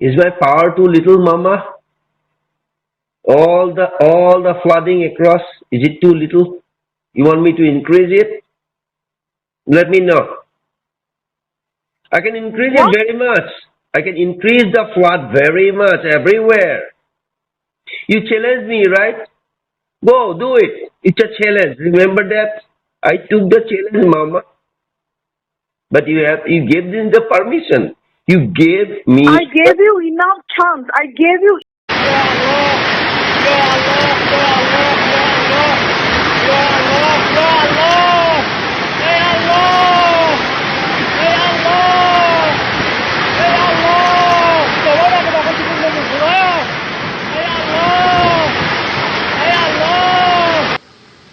Is my power too little, Mama? All the flooding across, is it too little? You want me to increase it? Let me know. I can increase it very much. I can increase the flood very much everywhere. You challenge me, right? Go, do it. It's a challenge. Remember that? I took the challenge, Mama. But you gave me the permission. You gave me. I gave you enough chance. I gave you.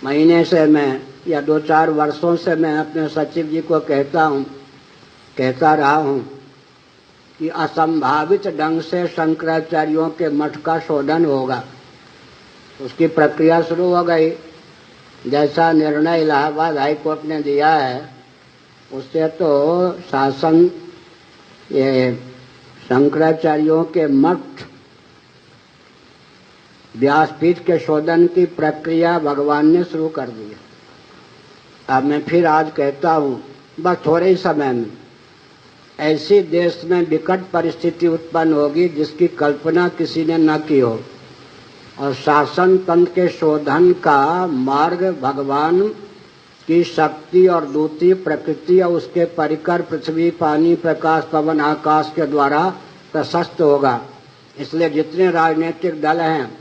महीने से मैं या 2-4 वर्षों से मैं अपने सचिव जी को कहता रहा हूं कि असंभावित ढंग से शंकराचार्यों के मठ का शोधन होगा। उसकी प्रक्रिया शुरू हो गई। जैसा निर्णय इलाहाबाद हाई कोर्ट ने दिया है उससे तो शासन ये शंकराचार्यों के मठ व्यासपीठ के शोधन की प्रक्रिया भगवान ने शुरू कर दी है। अब मैं फिर आज कहता हूँ, बस थोड़े ही समय में ऐसी देश में विकट परिस्थिति उत्पन्न होगी जिसकी कल्पना किसी ने न की हो, और शासन तंत्र के शोधन का मार्ग भगवान की शक्ति और दूती प्रकृति और उसके परिकर पृथ्वी, पानी, प्रकाश, पवन, आकाश के द्वारा प्रशस्त होगा। इसलिए जितने राजनीतिक दल हैं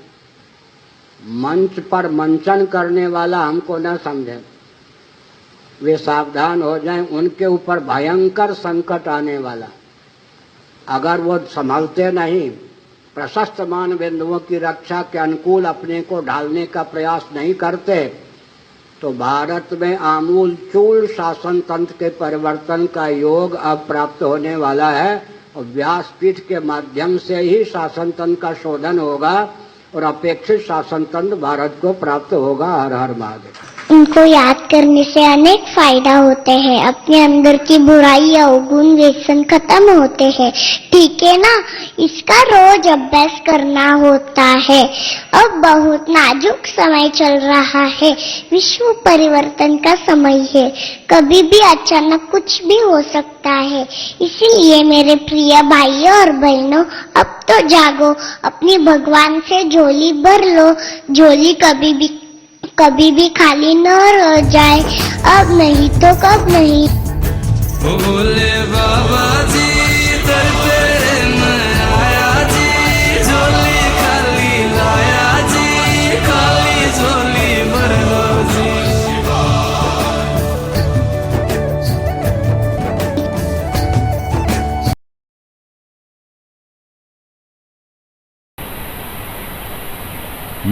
मंच पर मंचन करने वाला हमको न समझें, वे सावधान हो जाएं। उनके ऊपर भयंकर संकट आने वाला, अगर वो संभलते नहीं, प्रशस्त मान बिंदुओं की रक्षा के अनुकूल अपने को ढालने का प्रयास नहीं करते, तो भारत में आमूल चूल शासन तंत्र के परिवर्तन का योग अब प्राप्त होने वाला है, और व्यासपीठ के माध्यम से ही शासन तंत्र का शोधन होगा और अपेक्षित शासन तंत्र भारत को प्राप्त होगा। हर हर महादेव। इनको याद करने से अनेक फायदा होते हैं। अपने अंदर की बुराई अवगुण व्यसन खत्म होते हैं। ठीक है ना? इसका रोज अभ्यास करना होता है। अब बहुत नाजुक समय चल रहा है। विश्व परिवर्तन का समय है। कभी भी अचानक कुछ भी हो सकता है। इसीलिए मेरे प्रिय भाइयों और बहनों, अब तो जागो, अपनी भगवान से झोली भर लो। झोली कभी भी खाली न रह जाए। अब नहीं तो कब नहीं। भोले बाबा जी दर तेरे मैं आया जी, झोली खाली लाया जी, खाली झोली भर लो जी।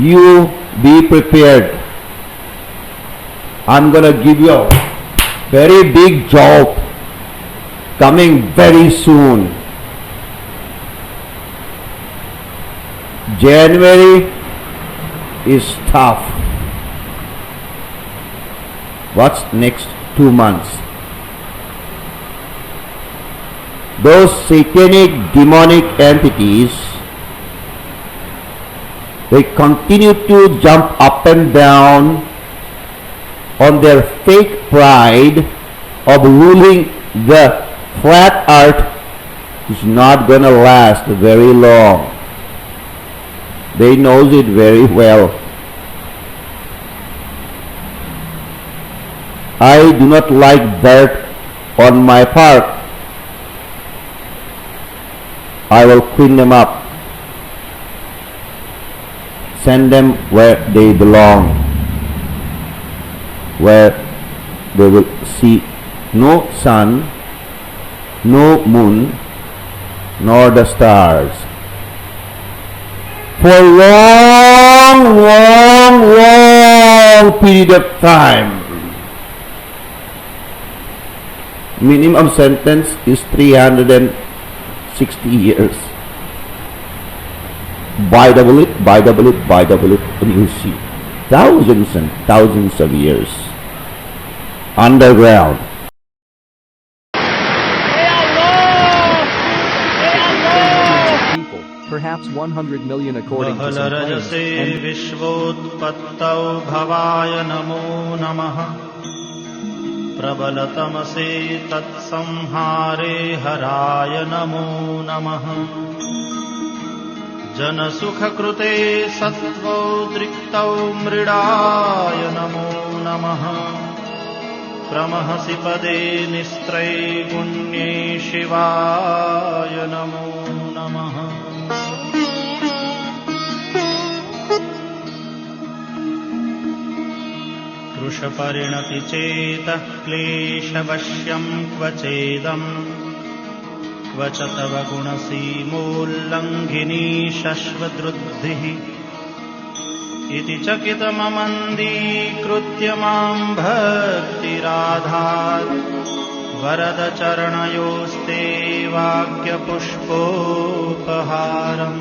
You be prepared. I'm gonna give you a very big job coming very soon. January is tough. What's next 2 months? Those satanic demonic entities, they continue to jump up and down on their fake pride of ruling the flat earth is not going to last very long. They knows it very well. I do not like dirt on my park. I will clean them up. Send them where they belong, where they will see no sun, no moon, nor the stars for a long period of time. Minimum sentence is 360 years. Buy double it, and you see thousands and thousands of years underground. perhaps 100 million according to some claims, बहलरजसे and विश्वोत्पत्तौ भवाय नमो नमः प्रबलतमसे तत्संहारे हराय नमो नमः जनसुखकृते सत्त्वोद्रिक्तौ मृडाय नमो नमः प्रमहसि पदे निस्त्रैगुण्ये शिवाय नमो नमः कृशपरिणति चेतः क्लेशवश्यं क्वचेदम् क्व च तव गुणसीमोल्लङ्घिनी शश्वदृद्धिः इति चकितममन्दीकृत्य मां भक्तिराधात् वरद चरणयोस्ते वाक्यपुष्पोपहारम्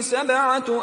7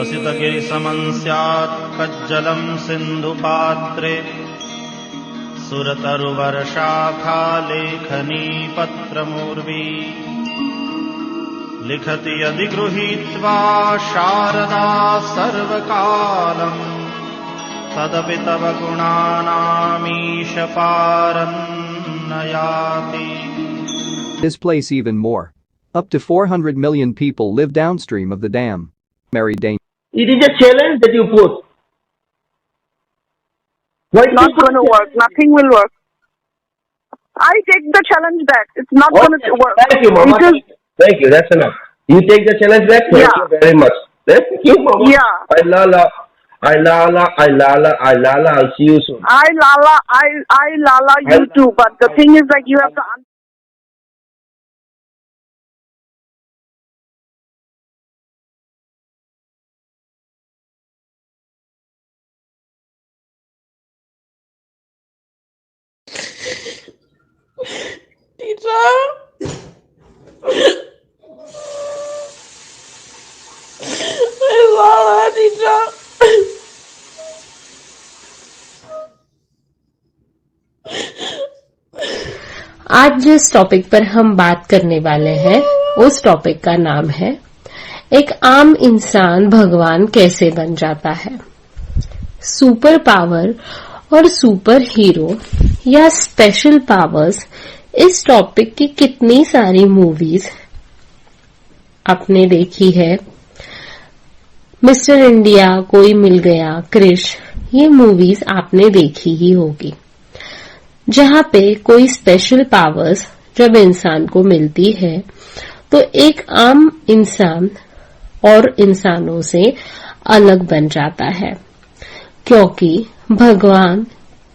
असितगिरिसमं स्यात् कज्जलं सिन्धुपात्रे सुरतरुवर्षाखा लेखनी पत्रमूर्वी लिखति यदि गृहीत्वा शारदा सर्वकालम् तदपि तव गुणानामीश पारं न याति. displace even more. Up to 400 million people live downstream of the dam. Mary Dane. It is a challenge that you put. Why Not going to work. Nothing will work. I take the challenge back. It's not going to work. Thank you, Mama. Because, Thank you. That's enough. You take the challenge back. Thank Yeah. you very much. Thank you, Mama. Yeah. I lala. I'll see you soon. I lala you too. But the thing is like you have to आज जिस topic पर हम बात करने वाले हैं उस topic का नाम है एक आम इंसान भगवान कैसे बन जाता है। सुपर पावर और सुपर हीरो या स्पेशल पावर्स, इस टॉपिक की कितनी सारी मूवीज आपने देखी है। मिस्टर इंडिया, कोई मिल गया, क्रिश, ये मूवीज आपने देखी ही होगी, जहां पे कोई स्पेशल पावर्स जब इंसान को मिलती है तो एक आम इंसान और इंसानों से अलग बन जाता है, क्योंकि भगवान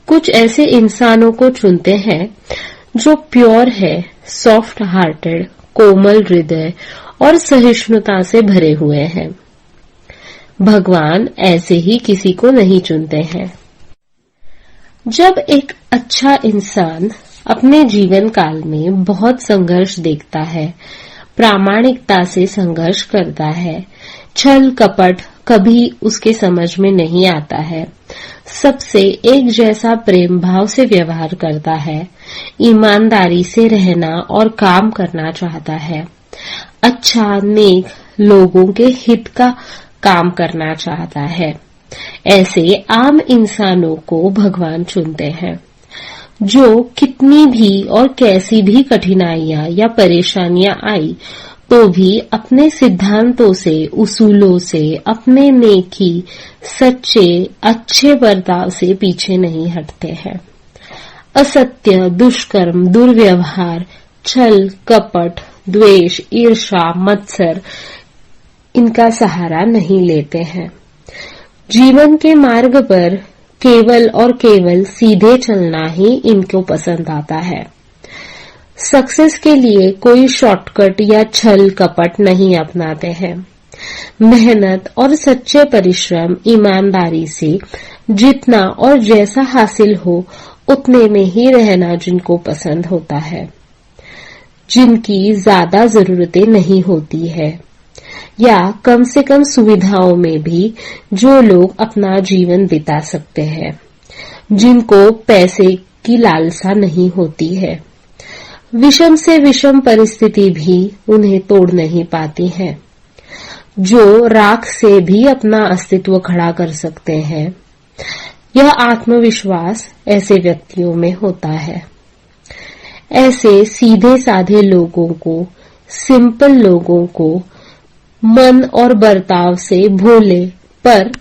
कुछ ऐसे इंसानों को चुनते हैं जो प्योर है, सॉफ्ट हार्टेड, कोमल हृदय और सहिष्णुता से भरे हुए हैं। भगवान ऐसे ही किसी को नहीं चुनते हैं। जब एक अच्छा इंसान अपने जीवन काल में बहुत संघर्ष देखता है, प्रामाणिकता से संघर्ष करता है, छल कपट कभी उसके समझ में नहीं आता है, सबसे एक जैसा प्रेम भाव से व्यवहार करता है, ईमानदारी से रहना और काम करना चाहता है, अच्छा नेक लोगों के हित का काम करना चाहता है, ऐसे आम इंसानों को भगवान चुनते हैं, जो कितनी भी और कैसी भी कठिनाइयां या परेशानियां आई तो भी अपने सिद्धांतों से, उसूलों से, अपने नेकी, सच्चे, अच्छे बर्ताव से पीछे नहीं हटते हैं। असत्य, दुष्कर्म, दुर्व्यवहार, छल कपट, द्वेष, ईर्ष्या, मत्सर, इनका सहारा नहीं लेते हैं। जीवन के मार्ग पर केवल और केवल सीधे चलना ही इनको पसंद आता है। सक्सेस के लिए कोई शॉर्टकट या छल कपट नहीं अपनाते हैं। मेहनत और सच्चे परिश्रम, ईमानदारी से जितना और जैसा हासिल हो उतने में ही रहना जिनको पसंद होता है, जिनकी ज्यादा जरूरतें नहीं होती है, या कम से कम सुविधाओं में भी जो लोग अपना जीवन बिता सकते हैं, जिनको पैसे की लालसा नहीं होती है। विषम से विषम परिस्थिति भी उन्हें तोड़ नहीं पाती है, जो राख से भी अपना अस्तित्व खड़ा कर सकते हैं। यह आत्मविश्वास ऐसे व्यक्तियों में होता है। ऐसे सीधे साधे लोगों को, सिंपल लोगों को मन और बर्ताव से भोले पर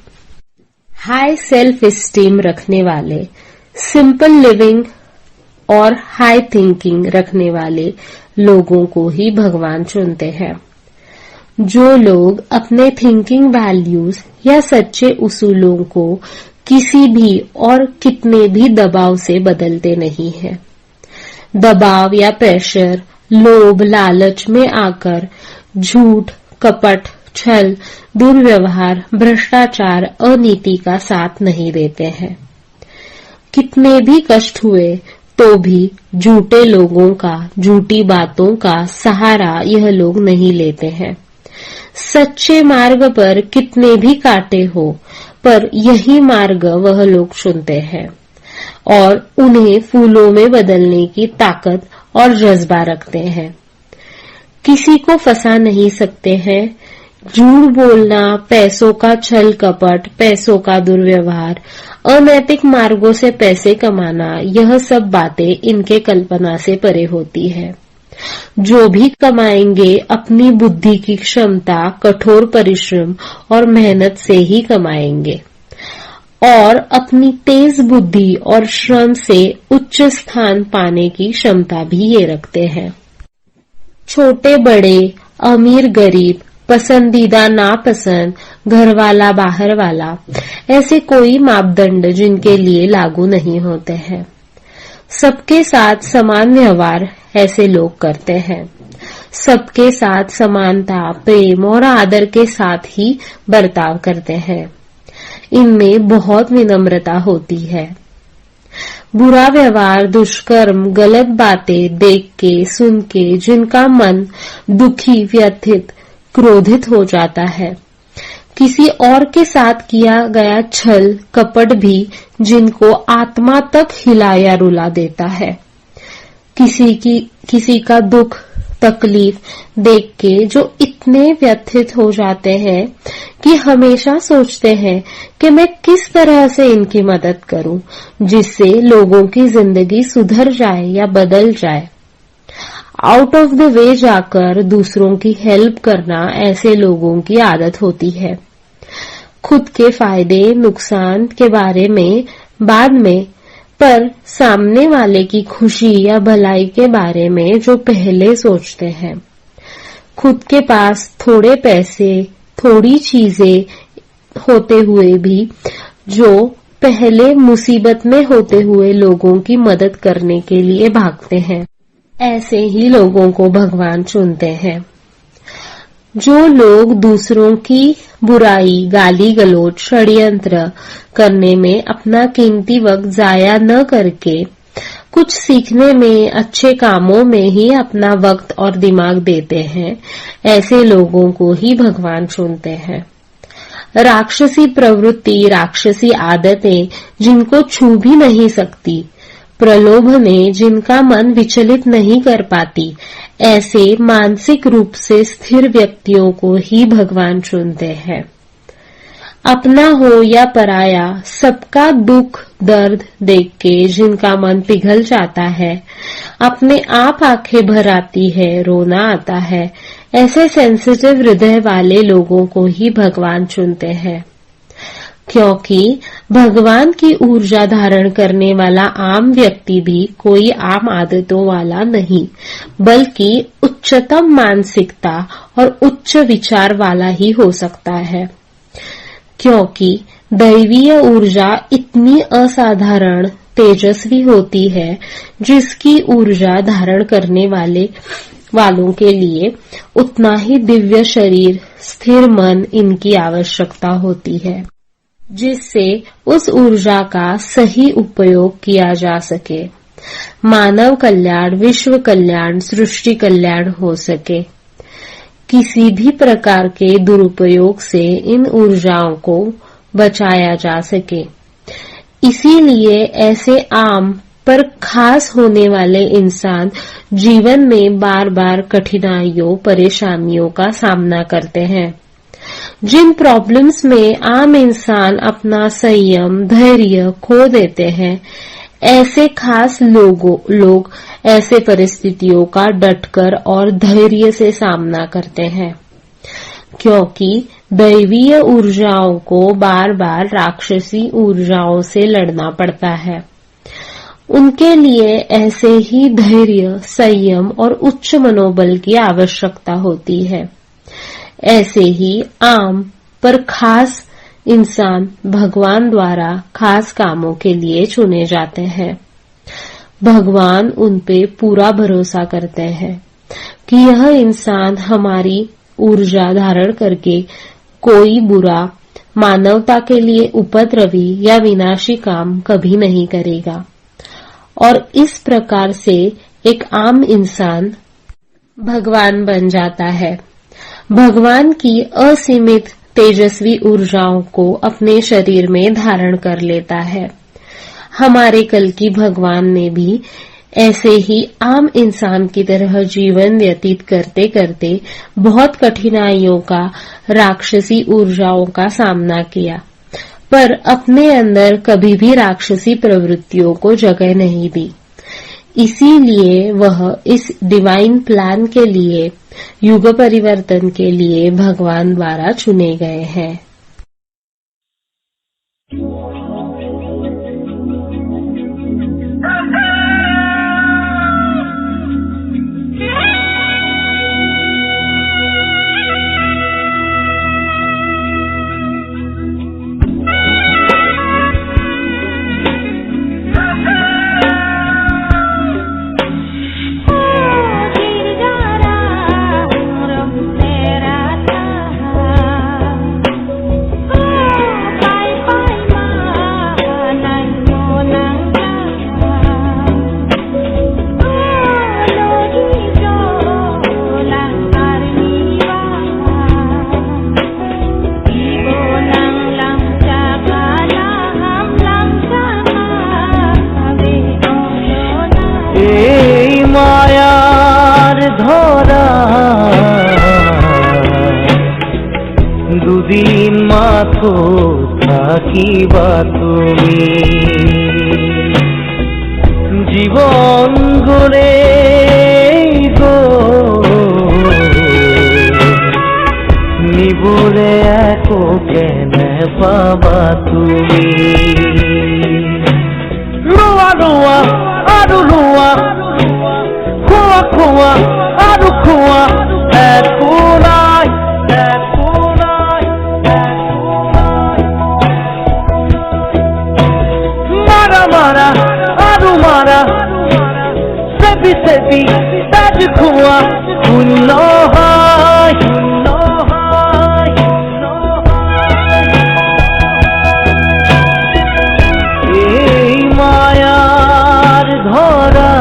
हाई सेल्फ एस्टीम रखने वाले, सिंपल लिविंग और हाई थिंकिंग रखने वाले लोगों को ही भगवान चुनते हैं। जो लोग अपने थिंकिंग वैल्यूज या सच्चे उसूलों को किसी भी और कितने भी दबाव से बदलते नहीं हैं। दबाव या प्रेशर, लोभ, लालच में आकर झूठ, कपट, छल, दुर्व्यवहार, भ्रष्टाचार, अनीति का साथ नहीं देते हैं। कितने भी कष्ट हुए तो भी झूठे लोगों का, झूठी बातों का सहारा यह लोग नहीं लेते हैं। सच्चे मार्ग पर कितने भी कांटे हो, पर यही मार्ग वह लोग चुनते हैं और उन्हें फूलों में बदलने की ताकत और जज्बा रखते हैं। किसी को फंसा नहीं सकते हैं। झूठ बोलना, पैसों का छल कपट, पैसों का दुर्व्यवहार, अनैतिक मार्गों से पैसे कमाना, यह सब बातें इनके कल्पना से परे होती है। जो भी कमाएंगे अपनी बुद्धि की क्षमता, कठोर परिश्रम और मेहनत से ही कमाएंगे और अपनी तेज बुद्धि और श्रम से उच्च स्थान पाने की क्षमता भी ये रखते हैं। छोटे बड़े, अमीर गरीब, पसंदीदा नापसंद, घरवाला बाहर वाला, ऐसे कोई मापदंड जिनके लिए लागू नहीं होते हैं। सबके साथ समान व्यवहार ऐसे लोग करते हैं। सबके साथ समानता, प्रेम और आदर के साथ ही बर्ताव करते हैं। इनमें बहुत विनम्रता होती है। बुरा व्यवहार, दुष्कर्म, गलत बातें देख के, सुन के जिनका मन दुखी, व्यथित, क्रोधित हो जाता है, किसी और के साथ किया गया छल कपट भी जिनको आत्मा तक हिला या रुला देता है, किसी का दुख तकलीफ देख के जो इतने व्यथित हो जाते हैं कि हमेशा सोचते हैं कि मैं किस तरह से इनकी मदद करूं जिससे लोगों की जिंदगी सुधर जाए या बदल जाए। आउट ऑफ द वे जाकर दूसरों की हेल्प करना ऐसे लोगों की आदत होती है। खुद के फायदे नुकसान के बारे में बाद में, पर सामने वाले की खुशी या भलाई के बारे में जो पहले सोचते हैं। खुद के पास थोड़े पैसे, थोड़ी चीजें होते हुए भी जो पहले मुसीबत में होते हुए लोगों की मदद करने के लिए भागते हैं, ऐसे ही लोगों को भगवान चुनते हैं। जो लोग दूसरों की बुराई, गाली गलौज, षड्यंत्र करने में अपना कीमती वक्त जाया न करके कुछ सीखने में, अच्छे कामों में ही अपना वक्त और दिमाग देते हैं, ऐसे लोगों को ही भगवान चुनते हैं। राक्षसी प्रवृत्ति, राक्षसी आदतें जिनको छू भी नहीं सकती, प्रलोभ ने जिनका मन विचलित नहीं कर पाती, ऐसे मानसिक रूप से स्थिर व्यक्तियों को ही भगवान चुनते हैं। अपना हो या पराया, सबका दुख दर्द देख के जिनका मन पिघल जाता है, अपने आप आंखें भर आती है, रोना आता है, ऐसे सेंसिटिव हृदय वाले लोगों को ही भगवान चुनते हैं। क्योंकि भगवान की ऊर्जा धारण करने वाला आम व्यक्ति भी कोई आम आदतों वाला नहीं, बल्कि उच्चतम मानसिकता और उच्च विचार वाला ही हो सकता है। क्योंकि दैवीय ऊर्जा इतनी असाधारण तेजस्वी होती है, जिसकी ऊर्जा धारण करने वालों के लिए उतना ही दिव्य शरीर, स्थिर मन इनकी आवश्यकता होती है। जिससे उस ऊर्जा का सही उपयोग किया जा सके, मानव कल्याण, विश्व कल्याण, सृष्टि कल्याण हो सके। किसी भी प्रकार के दुरुपयोग से इन ऊर्जाओं को बचाया जा सके। इसीलिए ऐसे आम पर खास होने वाले इंसान जीवन में बार बार कठिनाइयों, परेशानियों का सामना करते हैं। जिन प्रॉब्लम्स में आम इंसान अपना संयम, धैर्य खो देते हैं, ऐसे खास लोग ऐसे परिस्थितियों का डटकर और धैर्य से सामना करते हैं, क्योंकि दैवीय ऊर्जाओं को बार बार राक्षसी ऊर्जाओं से लड़ना पड़ता है। उनके लिए ऐसे ही धैर्य, संयम और उच्च मनोबल की आवश्यकता होती है। ऐसे ही आम पर खास इंसान भगवान द्वारा खास कामों के लिए चुने जाते हैं। भगवान उन पे पूरा भरोसा करते हैं कि यह इंसान हमारी ऊर्जा धारण करके कोई बुरा, मानवता के लिए उपद्रवी या विनाशी काम कभी नहीं करेगा। और इस प्रकार से एक आम इंसान भगवान बन जाता है। भगवान की असीमित तेजस्वी ऊर्जाओं को अपने शरीर में धारण कर लेता है। हमारे कल की भगवान ने भी ऐसे ही आम इंसान की तरह जीवन व्यतीत करते करते बहुत कठिनाइयों का, राक्षसी ऊर्जाओं का सामना किया, पर अपने अंदर कभी भी राक्षसी प्रवृत्तियों को जगह नहीं दी। इसीलिए वह इस डिवाइन प्लान के लिए, युग परिवर्तन के लिए भगवान द्वारा चुने गए हैं। মায়ার ধরা দুদিন মাথো থাকিবা তুমি জীবন গড়ে গো নিবলে একো কেনে পাবা তুমি রোয়া রোয়া আরো রোয়া খোয়া খোয়া আরো খোয়া একো নাই একো নাই মারা মারা আরো মারা সেবি সেবি তাজ খোয়া শূন্য হয় শূন্য হয় এই মায়ার ধরা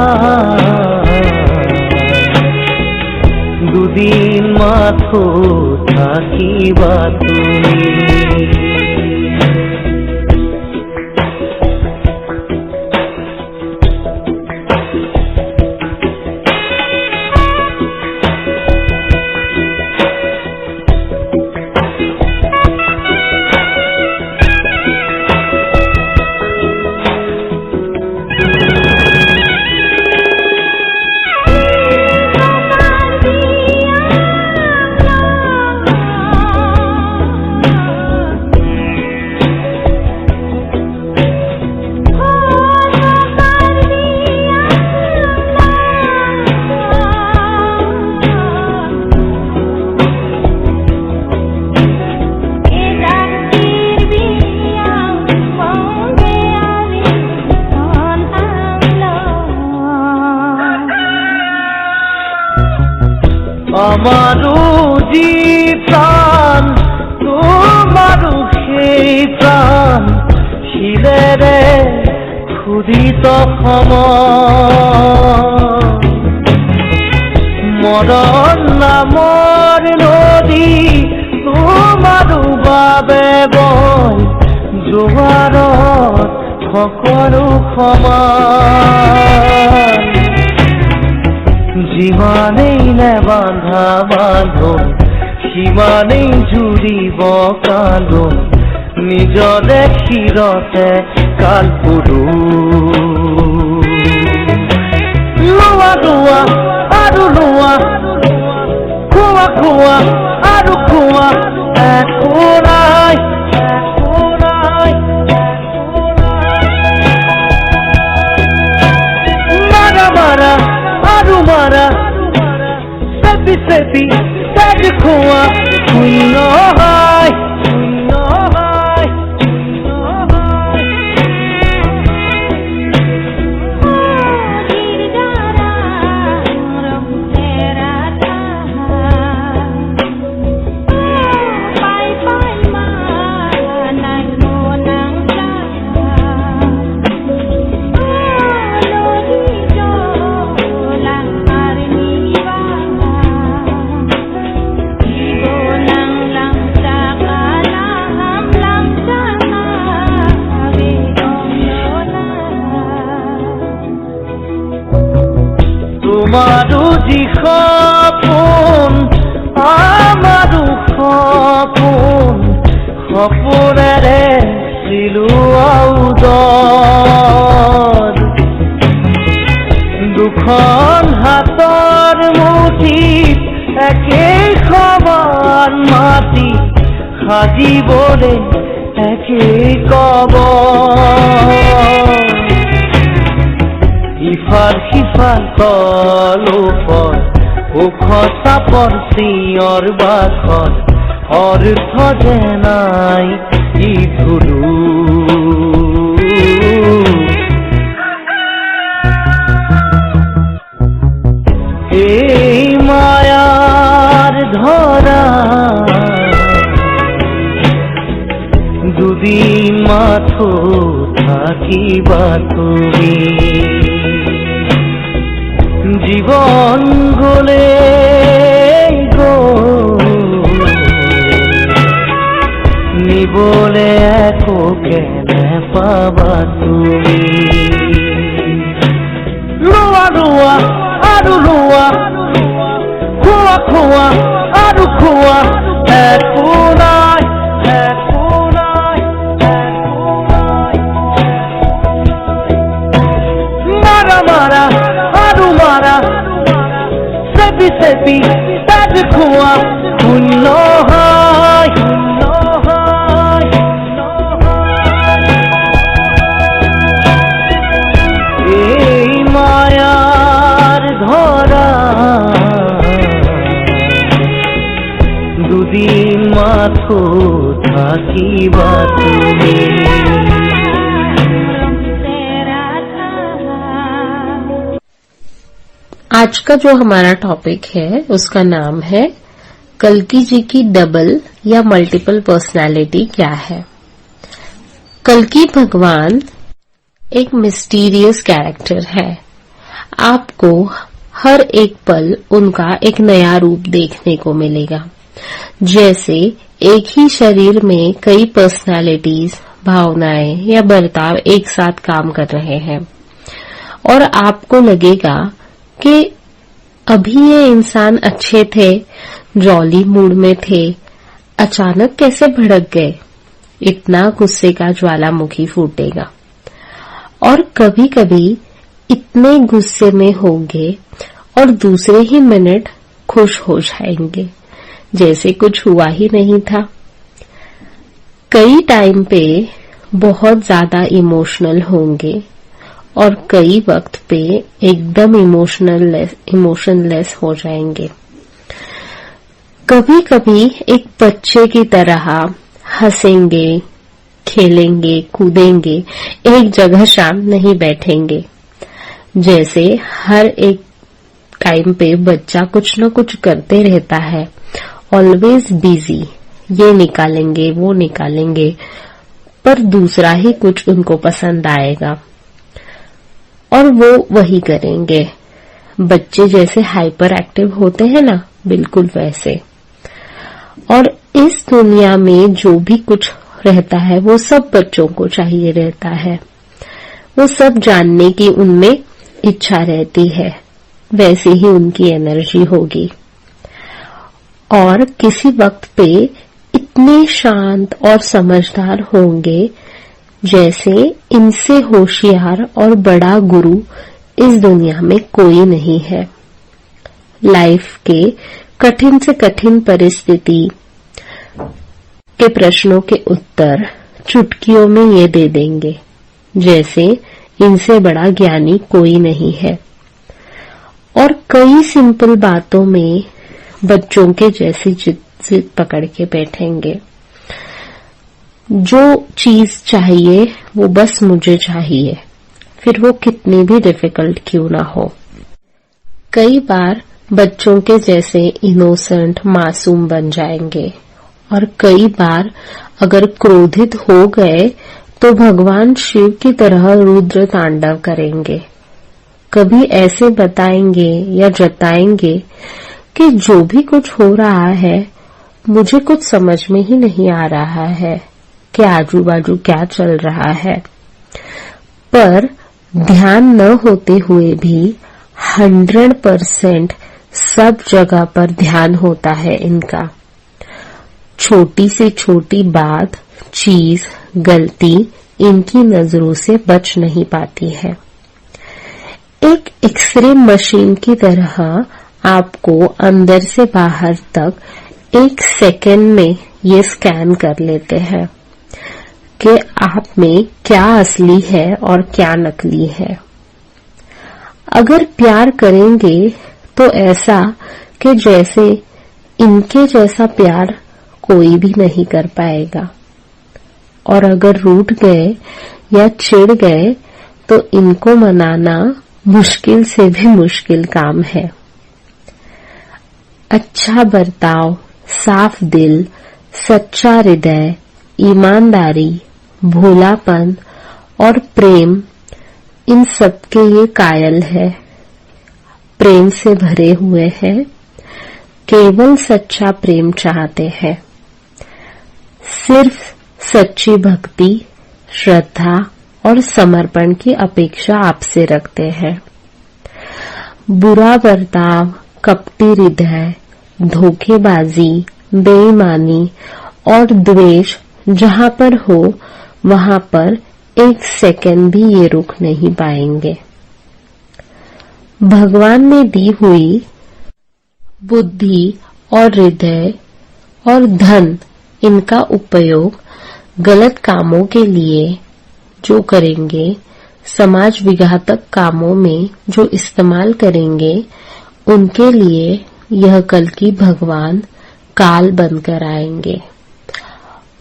দুদিন মাথো থাকিবা তুমি আমারও জীবন তোমারও সে এই প্ৰাণ শিলেৰে ক্ষুদিত মৰণ নামৰ নদী তোমাৰো বাবে বয় জোৱাৰত সকলো সমান যিমানেই নেবান্ধা বান্ধোন সিমানেই জুৰিব কান্দোন নিজৰে শিৰতে কালপুৰু লোৱা লোৱা আৰু লোৱা খোৱা খোৱা আৰু খোৱা একো নাই মাৰা মাৰা আৰু মাৰা চেপি চেপি পেট খোৱা শূন্য হয় তোমাৰো যি সপোন আমাৰো সপোন সপোনেৰে চিলোৱা উদৰ দুখন হাতৰ মুঠিত একেই সমান মাটি সাজিবলৈ একেই কবৰ ইফাল সিফাল তল ওপৰ ওখ চাপৰ চিঞৰ বাখৰ অৰ্থ যে নাই ই ভুলো এই মায়াৰ ধৰা দুদিন মাথো থাকিবা তুমি জীবন গলে নিবলে একো কেনে পাবা তুমি লোৱা লোৱা আৰু লোৱা খোৱা খোৱা আৰু খোৱা একো নাই মাৰা মাৰা আৰু মাৰা চেপি চেপি পেট খোৱা শূন্য হয় এই মায়াৰ ধৰা দুদিন মাথো থাকিবা তুমি आज का जो हमारा टॉपिक है उसका नाम है कल्कि जी की डबल या मल्टीपल पर्सनालिटी क्या है। कल्कि भगवान एक मिस्टीरियस कैरेक्टर है। आपको हर एक पल उनका एक नया रूप देखने को मिलेगा। जैसे एक ही शरीर में कई पर्सनालिटीज, भावनाएं या बर्ताव एक साथ काम कर रहे हैं और आपको लगेगा कि अभी ये इंसान अच्छे थे, जॉली मूड में थे, अचानक कैसे भड़क गए, इतना गुस्से का ज्वालामुखी फूटेगा। और कभी कभी इतने गुस्से में होंगे और दूसरे ही मिनट खुश हो जाएंगे जैसे कुछ हुआ ही नहीं था। कई टाइम पे बहुत ज्यादा इमोशनल होंगे और कई वक्त पे एकदम इमोशनलेस हो जाएंगे। कभी कभी एक बच्चे की तरह हंसेंगे, खेलेंगे, कूदेंगे, एक जगह शांत नहीं बैठेंगे। जैसे हर एक टाइम पे बच्चा कुछ न कुछ करते रहता है, ऑलवेज बिजी, ये निकालेंगे वो निकालेंगे, पर दूसरा ही कुछ उनको पसंद आएगा और वो वही करेंगे। बच्चे जैसे हाइपर एक्टिव होते हैं ना, बिल्कुल वैसे। और इस दुनिया में जो भी कुछ रहता है वो सब बच्चों को चाहिए रहता है। वो सब जानने की उनमें इच्छा रहती है, वैसे ही उनकी एनर्जी होगी। और किसी वक्त पे इतने शांत और समझदार होंगे जैसे इनसे होशियार और बड़ा गुरु इस दुनिया में कोई नहीं है। लाइफ के कठिन से कठिन परिस्थिति के प्रश्नों के उत्तर चुटकियों में ये दे देंगे, जैसे इनसे बड़ा ज्ञानी कोई नहीं है। और कई सिंपल बातों में बच्चों के जैसी जिद पकड़ के बैठेंगे। जो चीज चाहिए वो बस मुझे चाहिए, फिर वो कितनी भी डिफिकल्ट क्यों ना हो। कई बार बच्चों के जैसे इनोसेंट मासूम बन जाएंगे और कई बार अगर क्रोधित हो गए तो भगवान शिव की तरह रुद्र तांडव करेंगे। कभी ऐसे बताएंगे या जताएंगे कि जो भी कुछ हो रहा है मुझे कुछ समझ में ही नहीं आ रहा है कि आजू बाजू क्या चल रहा है, पर ध्यान न होते हुए भी 100% सब जगह पर ध्यान होता है इनका। छोटी से छोटी बात, चीज, गलती इनकी नजरों से बच नहीं पाती है। एक एक्सरे मशीन की तरह आपको अंदर से बाहर तक 1 सेकेंड में ये स्कैन कर लेते हैं कि आप में क्या असली है और क्या नकली है। अगर प्यार करेंगे तो ऐसा कि जैसे इनके जैसा प्यार कोई भी नहीं कर पाएगा, और अगर रूठ गए या चिढ़ गए तो इनको मनाना मुश्किल से भी मुश्किल काम है। अच्छा बर्ताव, साफ दिल, सच्चा हृदय, ईमानदारी, भोलापन और प्रेम, इन सब के ये कायल है, प्रेम से भरे हुए हैं, केवल सच्चा प्रेम चाहते हैं। सिर्फ सच्ची भक्ति, श्रद्धा और समर्पण की अपेक्षा आपसे रखते हैं। बुरा बर्ताव, कपटी हृदय, धोखेबाजी, बेईमानी और द्वेष जहां पर हो वहां पर 1 सेकेंड भी ये रुक नहीं पाएंगे। भगवान ने दी हुई बुद्धि और हृदय और धन, इनका उपयोग गलत कामों के लिए जो करेंगे, समाज विघातक कामों में जो इस्तेमाल करेंगे, उनके लिए यह कल की भगवान काल बनकर आएंगे।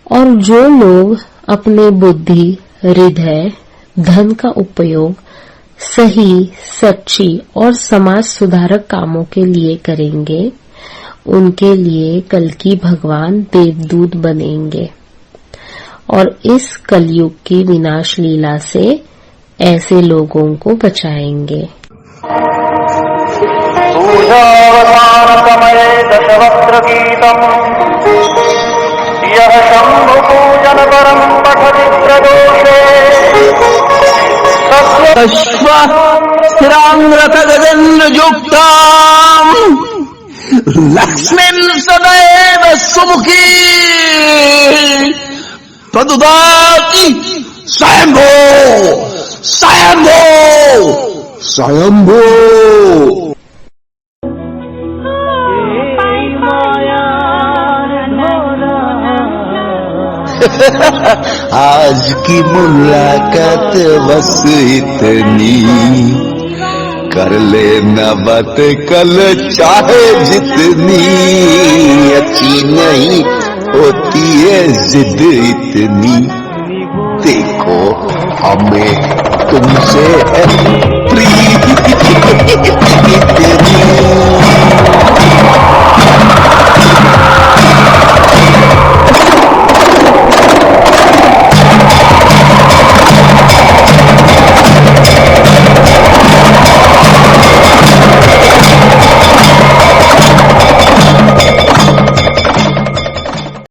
और जो लोग अपने बुद्धि, हृदय, धन का उपयोग सही, सच्ची और समाज सुधारक कामों के लिए करेंगे, उनके लिए कल की भगवान देवदूत बनेंगे और इस कलयुग की विनाश लीला से ऐसे लोगों को बचाएंगे। पूजावसान समये दशवक्त्र गीतम् यः शम्भु पूजन परं पठति प्रदोषे स्थिरांग्रतगजेन्द्रयुक्ताम् लक्ष्मीं सदैव सुमुखी प्रदुदाति स्वयंभो स्वयंभो स्वयंभो। आज की मुलाकात बस इतनी, कर लेना बात कल चाहे जितनी, अच्छी नहीं होती है जिद इतनी, देखो हमें तुमसे प्रीति इतनी।